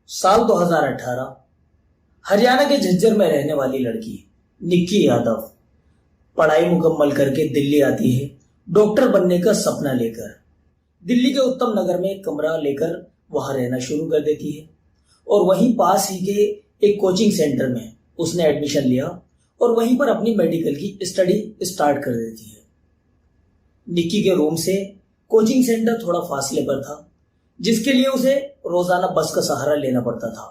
साल 2018। हरियाणा के झज्जर में रहने वाली लड़की निक्की यादव पढ़ाई मुकम्मल करके दिल्ली आती है डॉक्टर बनने का सपना लेकर। दिल्ली के उत्तम नगर में एक कमरा लेकर वहां रहना शुरू कर देती है और वहीं पास ही के एक कोचिंग सेंटर में उसने एडमिशन लिया और वहीं पर अपनी मेडिकल की स्टडी स्टार्ट कर देती है। निक्की के रूम से कोचिंग सेंटर थोड़ा फासले पर था, जिसके लिए उसे रोजाना बस का सहारा लेना पड़ता था।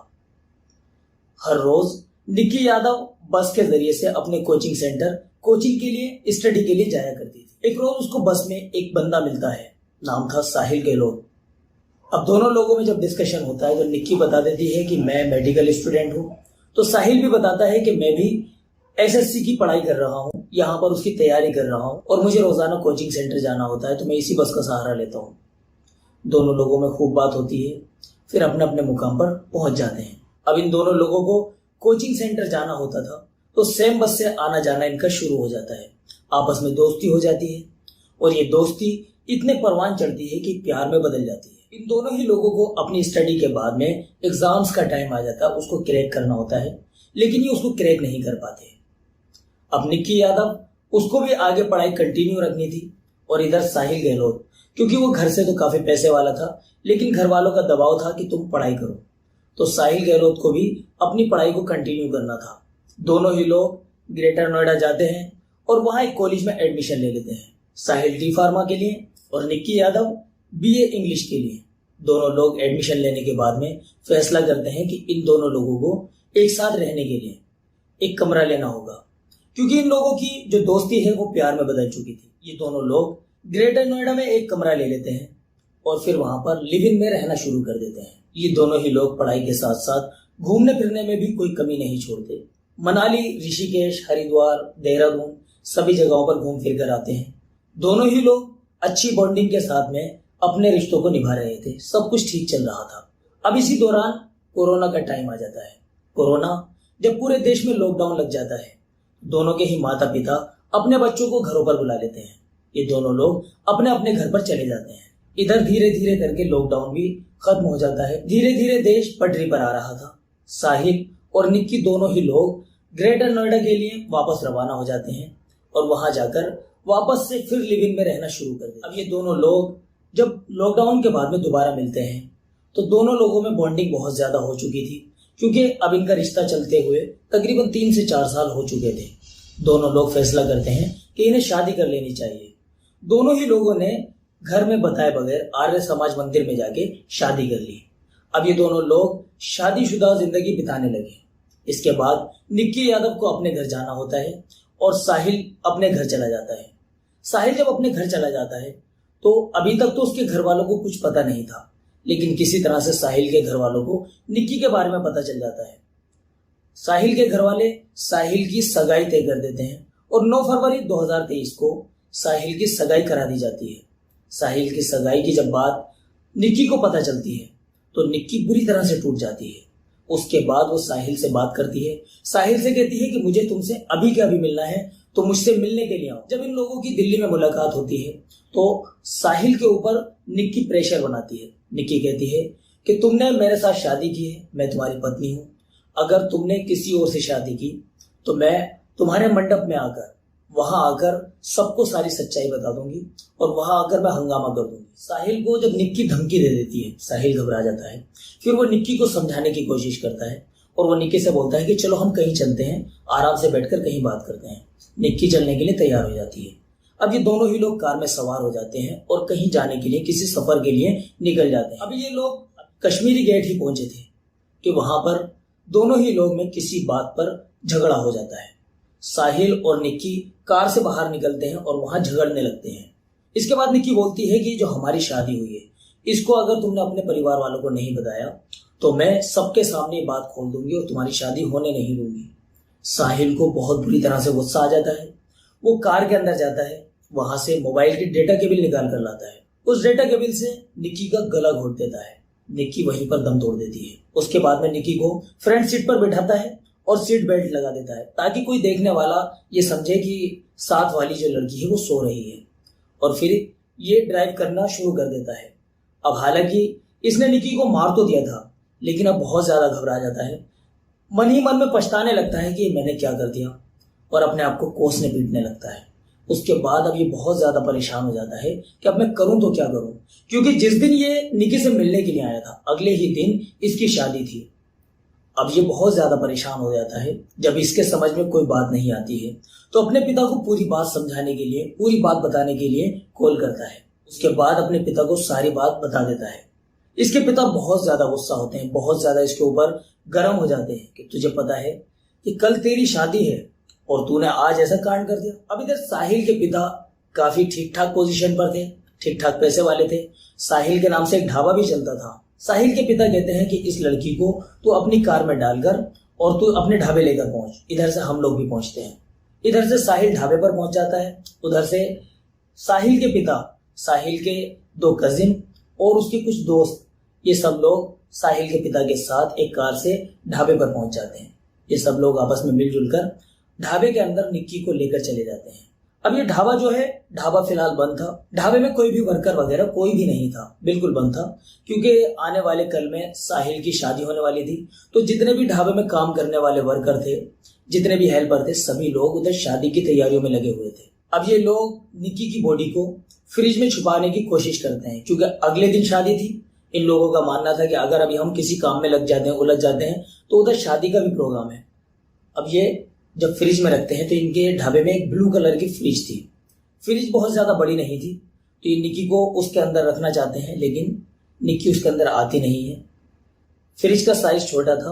हर रोज निक्की यादव बस के जरिए से अपने कोचिंग सेंटर कोचिंग के लिए स्टडी के लिए जाया करती थी। एक रोज उसको बस में एक बंदा मिलता है, नाम था साहिल गहलोत। अब दोनों लोगों में जब डिस्कशन होता है तो निक्की बता देती है कि मैं मेडिकल स्टूडेंट हूँ, तो साहिल भी बताता है कि मैं भी एसएससी की पढ़ाई कर रहा हूँ, यहाँ पर उसकी तैयारी कर रहा हूँ और मुझे रोजाना कोचिंग सेंटर जाना होता है, तो मैं इसी बस का सहारा लेता हूँ। दोनों लोगों में खूब बात होती है, फिर अपने अपने मुकाम पर पहुंच जाते हैं। अब इन दोनों लोगों को कोचिंग सेंटर जाना होता था, तो सेम बस से आना जाना इनका शुरू हो जाता है। आपस में दोस्ती हो जाती है और ये दोस्ती इतने परवान चढ़ती है कि प्यार में बदल जाती है। इन दोनों ही लोगों को अपनी स्टडी के बाद में एग्जाम्स का टाइम आ जाता है, उसको क्रैक करना होता है, लेकिन ये उसको क्रैक नहीं कर पाते। अब निक्की यादव उसको भी आगे पढ़ाई कंटिन्यू रखनी थी और इधर साहिल गहलोत, क्योंकि वो घर से तो काफी पैसे वाला था, लेकिन घर वालों का दबाव था कि तुम पढ़ाई करो, तो साहिल गहलोत को भी अपनी पढ़ाई को कंटिन्यू करना था। दोनों ही लोग ग्रेटर नोएडा जाते हैं और वहां एक कॉलेज में एडमिशन ले लेते हैं। साहिल डी फार्मा के लिए और निक्की यादव बीए इंग्लिश के लिए। दोनों लोग एडमिशन लेने के बाद में फैसला करते हैं कि इन दोनों लोगों को एक साथ रहने के लिए एक कमरा लेना होगा, क्योंकि इन लोगों की जो दोस्ती है वो प्यार में बदल चुकी थी। ये दोनों लोग ग्रेटर नोएडा में एक कमरा ले लेते हैं और फिर वहां पर लिव इन में रहना शुरू कर देते हैं। ये दोनों ही लोग पढ़ाई के साथ साथ घूमने फिरने में भी कोई कमी नहीं छोड़ते। मनाली, ऋषिकेश, हरिद्वार, देहरादून सभी जगहों पर घूम फिर कर आते हैं। दोनों ही लोग अच्छी बॉन्डिंग के साथ में अपने रिश्तों को निभा रहे थे, सब कुछ ठीक चल रहा था। अब इसी दौरान कोरोना का टाइम आ जाता है। कोरोना जब पूरे देश में लॉकडाउन लग जाता है, दोनों के ही माता पिता अपने बच्चों को घरों पर बुला लेते हैं। ये दोनों लोग अपने अपने घर पर चले जाते हैं। इधर धीरे धीरे करके लॉकडाउन भी खत्म हो जाता है। धीरे धीरे देश पटरी पर आ रहा था। साहिल और निक्की दोनों ही लोग ग्रेटर नोएडा के लिए वापस रवाना हो जाते हैं और वहां जाकर वापस से फिर लिव इन में रहना शुरू कर देते हैं। अब ये दोनों लोग जब लॉकडाउन के बाद में दोबारा मिलते हैं तो दोनों लोगों में बॉन्डिंग बहुत ज्यादा हो चुकी थी, क्योंकि अब इनका रिश्ता चलते हुए तकरीबन 3 से 4 साल हो चुके थे। दोनों लोग फैसला करते हैं कि इन्हें शादी कर लेनी चाहिए। दोनों ही लोगों ने घर में बताए बगैर आर्य समाज मंदिर में जाके शादी कर ली। अब ये दोनों लोग शादीशुदा जिंदगी बिताने लगे। इसके बाद निक्की यादव को अपने घर जाना होता है और साहिल अपने घर चला जाता है। साहिल जब अपने घर चला जाता है तो अभी तक तो उसके घर वालों को कुछ पता नहीं था, लेकिन किसी तरह से साहिल के घर वालों को निक्की के बारे में पता चल जाता है। साहिल के घर वाले साहिल की सगाई तय कर देते हैं और 9 फरवरी 2023 को साहिल की सगाई करा दी जाती है। साहिल की सगाई की जब बात निक्की को पता चलती है तो निक्की बुरी तरह से टूट जाती है। उसके बाद वो साहिल से बात करती है, साहिल से कहती है कि मुझे तुमसे अभी के अभी मिलना है, तो मुझसे मिलने के लिए आओ। जब इन लोगों की दिल्ली में मुलाकात होती है तो साहिल के ऊपर निक्की प्रेशर बनाती है। निक्की कहती है कि तुमने मेरे साथ शादी की है, मैं तुम्हारी पत्नी हूं, अगर तुमने किसी और से शादी की तो मैं तुम्हारे मंडप में आकर वहां आकर सबको सारी सच्चाई बता दूंगी और वहां आकर मैं हंगामा कर दूंगी। साहिल को जब निक्की धमकी दे देती है, साहिल घबरा जाता है। फिर वो निक्की को समझाने की कोशिश करता है और वो निक्की से बोलता है कि चलो हम कहीं चलते हैं, आराम से बैठकर कहीं बात करते हैं। निक्की चलने के लिए तैयार हो जाती है। अब ये दोनों ही लोग कार में सवार हो जाते हैं और कहीं जाने के लिए, किसी सफर के लिए निकल जाते हैं। अब ये लोग कश्मीरी गेट ही पहुंचे थे कि वहां पर दोनों ही लोग में किसी बात पर झगड़ा हो जाता है। साहिल और निक्की कार से बाहर निकलते हैं और वहां झगड़ने लगते हैं। इसके बाद निक्की बोलती है कि जो हमारी शादी हुई है, इसको अगर तुमने अपने परिवार वालों को नहीं बताया तो मैं सबके सामने बात खोल दूंगी और तुम्हारी शादी होने नहीं दूंगी। साहिल को बहुत बुरी तरह से गुस्सा आ जाता है। वो कार के अंदर जाता है, वहां से मोबाइल की डेटा केबल निकाल कर लाता है। उस डेटा केबल से निक्की का गला घोट देता है। निक्की वहीं पर दम तोड़ देती है। उसके बाद में निक्की को फ्रंट सीट पर बिठाता है और सीट बेल्ट लगा देता है, ताकि कोई देखने वाला ये समझे कि साथ वाली जो लड़की है वो सो रही है, और फिर ये ड्राइव करना शुरू कर देता है। अब हालांकि इसने निक्की को मार तो दिया था, लेकिन अब बहुत ज्यादा घबरा जाता है। मन ही मन में पछताने लगता है कि ये मैंने क्या कर दिया, और अपने आप को कोसने पीटने लगता है। उसके बाद अब ये बहुत ज्यादा परेशान हो जाता है कि अब मैं करूं तो क्या करूं, क्योंकि जिस दिन ये निकी से मिलने के लिए आया था अगले ही दिन इसकी शादी थी। अब ये बहुत ज्यादा परेशान हो जाता है। जब इसके समझ में कोई बात नहीं आती है तो अपने पिता को पूरी बात समझाने के लिए, पूरी बात बताने के लिए कॉल करता है। उसके बाद अपने पिता को सारी बात बता देता है। इसके पिता बहुत ज्यादा गुस्सा होते हैं, बहुत ज्यादा इसके ऊपर गर्म हो जाते हैं कि तुझे पता है कि कल तेरी शादी है और तूने आज ऐसा कांड कर दिया। अब इधर साहिल के पिता काफी ठीक ठाक पोजीशन पर थे, ठीक ठाक पैसे वाले थे। साहिल के नाम से एक ढाबा भी चलता था। साहिल के पिता कहते हैं कि इस लड़की को तू अपनी कार में डालकर और तू अपने ढाबे लेकर पहुंच, इधर से हम लोग भी पहुंचते हैं। इधर से साहिल ढाबे पर पहुंच जाता है। उधर से साहिल के पिता, साहिल के 2 कजिन और उसके कुछ दोस्त, ये सब लोग साहिल के पिता के साथ एक कार से ढाबे पर पहुंच जाते हैं। ये सब लोग आपस में मिलजुल कर ढाबे के अंदर निक्की को लेकर चले जाते हैं। अब ये ढाबा जो है, ढाबा फिलहाल बंद था। ढाबे में कोई भी वर्कर वगैरह कोई भी नहीं था, बिल्कुल बंद था, क्योंकि आने वाले कल में साहिल की शादी होने वाली थी। तो जितने भी ढाबे में काम करने वाले वर्कर थे, जितने भी हेल्पर थे, सभी लोग उधर शादी की तैयारियों में लगे हुए थे। अब ये लोग निक्की की बॉडी को फ्रिज में छुपाने की कोशिश करते हैं, क्योंकि अगले दिन शादी थी। इन लोगों का मानना था कि अगर अभी हम किसी काम में लग जाते हैं, उलझ जाते हैं, तो उधर शादी का भी प्रोग्राम है। अब ये जब फ्रिज में रखते हैं तो इनके ढाबे में एक ब्लू कलर की फ्रिज थी। फ्रिज बहुत ज्यादा बड़ी नहीं थी, तो ये निक्की को उसके अंदर रखना चाहते हैं, लेकिन निक्की उसके अंदर आती नहीं है। फ्रिज का साइज छोटा था।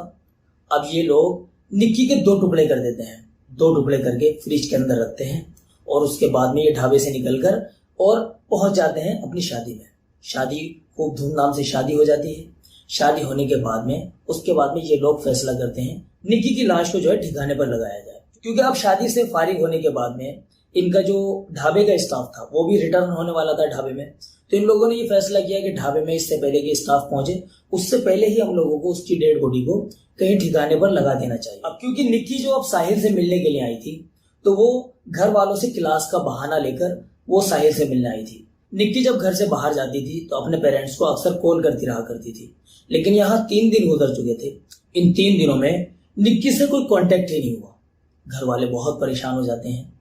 अब ये लोग निक्की के 2 टुकड़े कर देते हैं। 2 टुकड़े करके फ्रिज के अंदर रखते हैं और उसके बाद में ये ढाबे से निकलकर और पहुंच जाते हैं अपनी शादी में। शादी खूब धूमधाम से शादी हो जाती है। शादी होने के बाद में, उसके बाद में ये लोग फैसला करते हैं निक्की की लाश को जो है ठिकाने पर लगाया जाए, क्योंकि अब शादी से फारिग होने के बाद में इनका जो ढाबे का स्टाफ था वो भी रिटर्न होने वाला था ढाबे में। तो इन लोगों ने ये फैसला किया कि ढाबे में इससे पहले कि स्टाफ पहुंचे, उससे पहले ही हम लोगों को उसकी डेड बॉडी को कहीं ठिकाने पर लगा देना चाहिए। अब क्योंकि निक्की जो अब साहिल से मिलने के लिए आई थी, तो वो घर वालों से क्लास का बहाना लेकर वो साहिल से मिलने आई थी। निक्की जब घर से बाहर जाती थी तो अपने पेरेंट्स को अक्सर कॉल करती रहा करती थी, लेकिन यहाँ 3 दिन गुजर चुके थे। इन 3 दिनों में निक्की से कोई कांटेक्ट ही नहीं हुआ। घर वाले बहुत परेशान हो जाते हैं।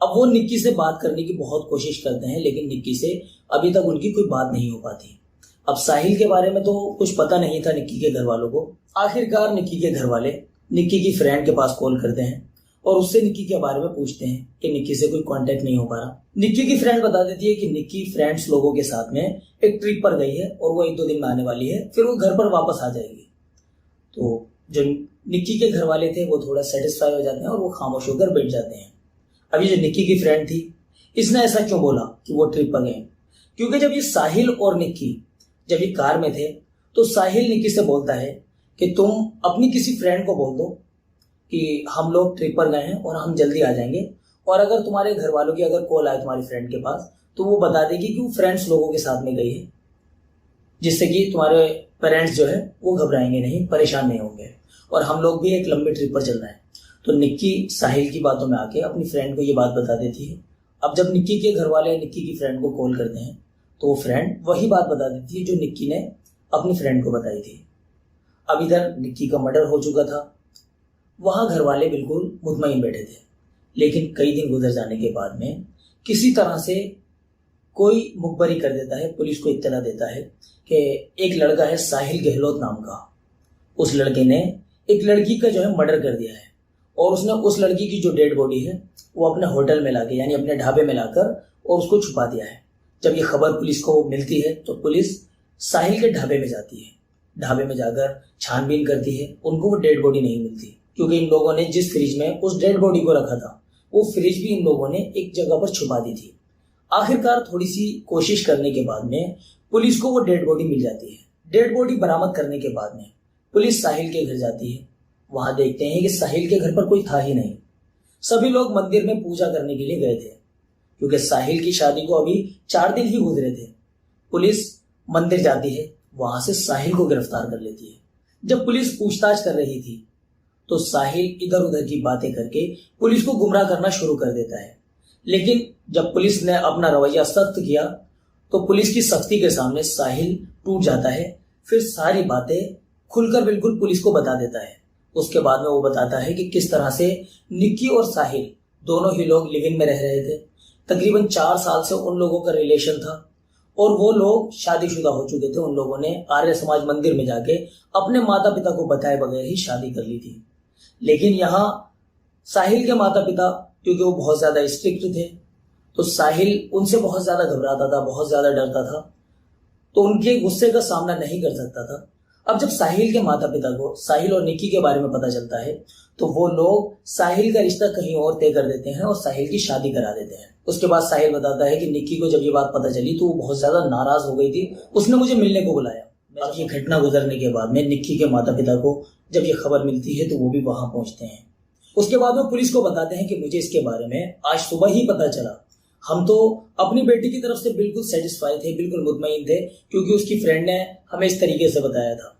अब वो निक्की से बात करने की बहुत कोशिश करते हैं, लेकिन निक्की से अभी तक उनकी कोई बात नहीं हो पाती। अब साहिल के बारे में तो कुछ पता नहीं था निक्की के घर वालों को। आखिरकार निक्की के घर वाले निक्की की फ्रेंड के पास कॉल करते हैं और उससे निक्की के बारे में पूछते हैं कि निक्की से कोई कांटेक्ट नहीं हो पा रहा। निक्की की फ्रेंड बता देती है कि निक्की फ्रेंड्स लोगों के साथ में एक ट्रिप पर गई है और वो 1-2 दिन में आने वाली है, फिर वो घर पर वापस आ जाएगी। तो जो निक्की के घर वाले थे वो थोड़ा सेटिस्फाई हो जाते हैं और वो खामोश होकर बैठ जाते हैं। अभी जो निक्की की फ्रेंड थी, इसने ऐसा क्यों बोला कि वो ट्रिप पर गए? क्योंकि जब ये साहिल और निक्की जब ये कार में थे तो साहिल निक्की से बोलता है कि तुम अपनी किसी फ्रेंड को बोल दो कि हम लोग ट्रिप पर गए हैं और हम जल्दी आ जाएंगे, और अगर तुम्हारे घर वालों की अगर कॉल आए तुम्हारी फ्रेंड के पास तो वो बता देगी कि वो फ्रेंड्स लोगों के साथ में गई है, जिससे कि तुम्हारे पेरेंट्स जो है वो घबराएंगे नहीं, परेशान नहीं होंगे, और हम लोग भी एक लंबी ट्रिप पर चल रहे हैं। तो निक्की साहिल की बातों में आके अपनी फ्रेंड को ये बात बता देती है। अब जब निक्की के घर वाले निक्की की फ्रेंड को कॉल करते हैं तो वो फ्रेंड वही बात बता देती है जो निक्की ने अपनी फ्रेंड को बताई थी। अब इधर निक्की का मर्डर हो चुका था। वहां घर वाले बिल्कुल मुतमईन बैठे थे, लेकिन कई दिन गुजर जाने के बाद में किसी तरह से कोई मुखबरी कर देता है, पुलिस को इत्तला देता है कि एक लड़का है साहिल गहलोत नाम का, उस लड़के ने एक लड़की का जो है मर्डर कर दिया है, और उसने उस लड़की की जो डेड बॉडी है वो अपने होटल में लाके, यानी अपने ढाबे में लाकर और उसको छुपा दिया है। जब ये खबर पुलिस को मिलती है तो पुलिस साहिल के ढाबे में जाती है। ढाबे में जाकर छानबीन करती है, उनको वो डेड बॉडी नहीं मिलती, क्योंकि इन लोगों ने जिस फ्रिज में उस डेड बॉडी को रखा था वो फ्रिज भी इन लोगों ने एक जगह पर छुपा दी थी। आखिरकार थोड़ी सी कोशिश करने के बाद में पुलिस को वो डेड बॉडी मिल जाती है। डेड बॉडी बरामद करने के बाद में पुलिस साहिल के घर जाती है। वहां देखते हैं कि साहिल के घर पर कोई था ही नहीं। सभी लोग मंदिर में पूजा करने के लिए गए थे, क्योंकि साहिल की शादी को अभी 4 दिन ही गुजरे थे। पुलिस मंदिर जाती है, वहां से साहिल को गिरफ्तार कर लेती है। जब पुलिस पूछताछ कर रही थी तो साहिल इधर उधर की बातें करके पुलिस को गुमराह करना शुरू कर देता है, लेकिन जब पुलिस ने अपना रवैया सख्त किया तो पुलिस की सख्ती के सामने साहिल टूट जाता है। फिर सारी बातें खुलकर बिल्कुल पुलिस को बता देता है। उसके बाद में वो बताता है कि किस तरह से निक्की और साहिल दोनों ही लोग लिव इन में रह रहे थे। तकरीबन 4 साल से उन लोगों का रिलेशन था और वो लोग शादीशुदा हो चुके थे। उन लोगों ने आर्य समाज मंदिर में जाके अपने माता पिता को बताए बगैर ही शादी कर ली थी। लेकिन यहाँ साहिल के माता पिता, क्योंकि वो बहुत ज्यादा स्ट्रिक्ट थे, तो साहिल उनसे बहुत ज्यादा घबराता था, बहुत ज्यादा डरता था, तो उनके गुस्से का सामना नहीं कर सकता था। अब जब साहिल के माता पिता को साहिल और निक्की के बारे में पता चलता है तो वो लोग साहिल का रिश्ता कहीं और तय कर देते हैं और साहिल की शादी करा देते हैं। उसके बाद साहिल बताता है कि निक्की को जब ये बात पता चली तो वो बहुत ज्यादा नाराज हो गई थी, उसने मुझे मिलने को बुलाया। अब ये घटना गुजरने के बाद में निक्की के माता पिता को जब ये खबर मिलती है तो वो भी वहां पहुंचते हैं। उसके बाद वो पुलिस को बताते हैं कि मुझे इसके बारे में आज सुबह ही पता चला। हम तो अपनी बेटी की तरफ से बिल्कुल सेटिस्फाई थे, बिल्कुल मुतमईन थे, क्योंकि उसकी फ्रेंड ने हमें इस तरीके से बताया था।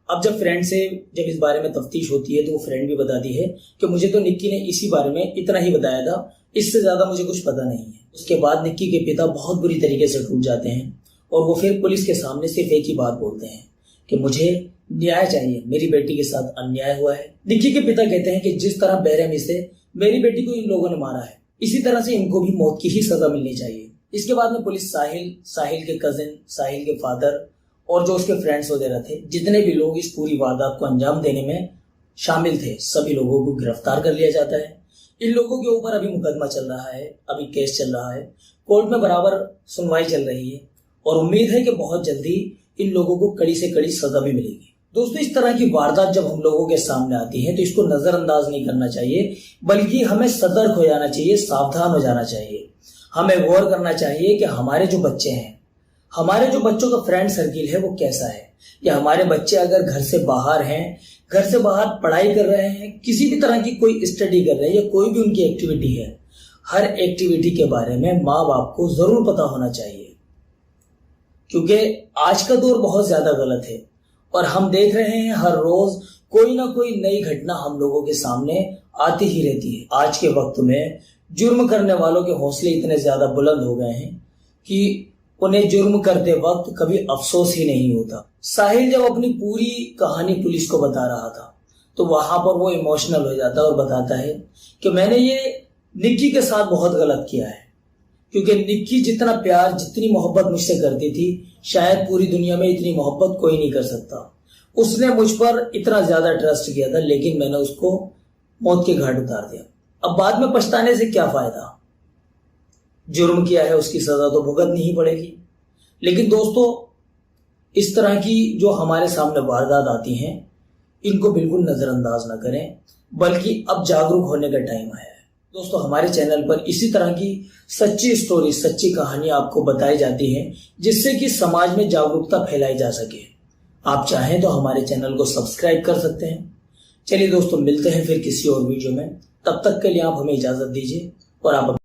अब जब फ्रेंड से जब इस बारे में तफ्तीश होती है तो वो फ्रेंड भी बताती है कि मुझे तो निक्की ने इसी बारे में इतना ही बताया था, इससे ज्यादा मुझे कुछ पता नहीं है। उसके बाद निक्की के पिता बहुत बुरी तरीके से टूट जाते हैं और वो फिर पुलिस के सामने सिर्फ एक ही बात बोलते हैं कि मुझे न्याय चाहिए, मेरी बेटी के साथ अन्याय हुआ है। निक्की के पिता कहते हैं कि जिस तरह बेरहमी से मेरी बेटी को इन लोगों ने मारा है, इसी तरह से इनको भी मौत की ही सजा मिलनी चाहिए। इसके बाद में पुलिस साहिल के कजिन, साहिल के फादर और जो उसके फ्रेंड्स वगैरह थे, जितने भी लोग इस पूरी वारदात को अंजाम देने में शामिल थे, सभी लोगों को गिरफ्तार कर लिया जाता है। इन लोगों के ऊपर अभी मुकदमा चल रहा है, अभी केस चल रहा है, कोर्ट में बराबर सुनवाई चल रही है और उम्मीद है कि बहुत जल्दी इन लोगों को कड़ी से कड़ी सजा भी मिलेगी। दोस्तों, इस तरह की वारदात जब हम लोगों के सामने आती है तो इसको नजरअंदाज नहीं करना चाहिए, बल्कि हमें सतर्क हो जाना चाहिए, सावधान हो जाना चाहिए। हमें गौर करना चाहिए कि हमारे जो बच्चे हैं, हमारे जो बच्चों का फ्रेंड सर्किल है वो कैसा है, या हमारे बच्चे अगर घर से बाहर हैं, घर से बाहर पढ़ाई कर रहे हैं, किसी भी तरह की कोई स्टडी कर रहे हैं या कोई भी उनकी एक्टिविटी है, हर एक्टिविटी के बारे में माँ बाप को जरूर पता होना चाहिए, क्योंकि आज का दौर बहुत ज्यादा गलत है और हम देख रहे हैं हर रोज कोई ना कोई नई घटना हम लोगों के सामने आती ही रहती है। आज के वक्त में जुर्म करने वालों के हौसले इतने ज्यादा बुलंद हो गए हैं कि उन्हें जुर्म करते वक्त कभी अफसोस ही नहीं होता। साहिल जब अपनी पूरी कहानी पुलिस को बता रहा था तो वहां पर वो इमोशनल हो जाता है और बताता है कि मैंने ये निक्की के साथ बहुत गलत किया है, क्योंकि निक्की जितना प्यार, जितनी मोहब्बत मुझसे करती थी, शायद पूरी दुनिया में इतनी मोहब्बत कोई नहीं कर सकता। उसने मुझ पर इतना ज्यादा ट्रस्ट किया था, लेकिन मैंने उसको मौत के घाट उतार दिया। अब बाद में पछताने से क्या फायदा, जुर्म किया है उसकी सजा तो भुगतनी ही पड़ेगी। लेकिन दोस्तों, इस तरह की जो हमारे सामने वारदात आती हैं, इनको बिल्कुल नजरअंदाज ना करें, बल्कि अब जागरूक होने का टाइम आया है। दोस्तों, हमारे चैनल पर इसी तरह की सच्ची स्टोरी, सच्ची कहानी आपको बताई जाती है, जिससे कि समाज में जागरूकता फैलाई जा सके। आप चाहें तो हमारे चैनल को सब्सक्राइब कर सकते हैं। चलिए दोस्तों, मिलते हैं फिर किसी और वीडियो में। तब तक के लिए आप हमें इजाजत दीजिए और आप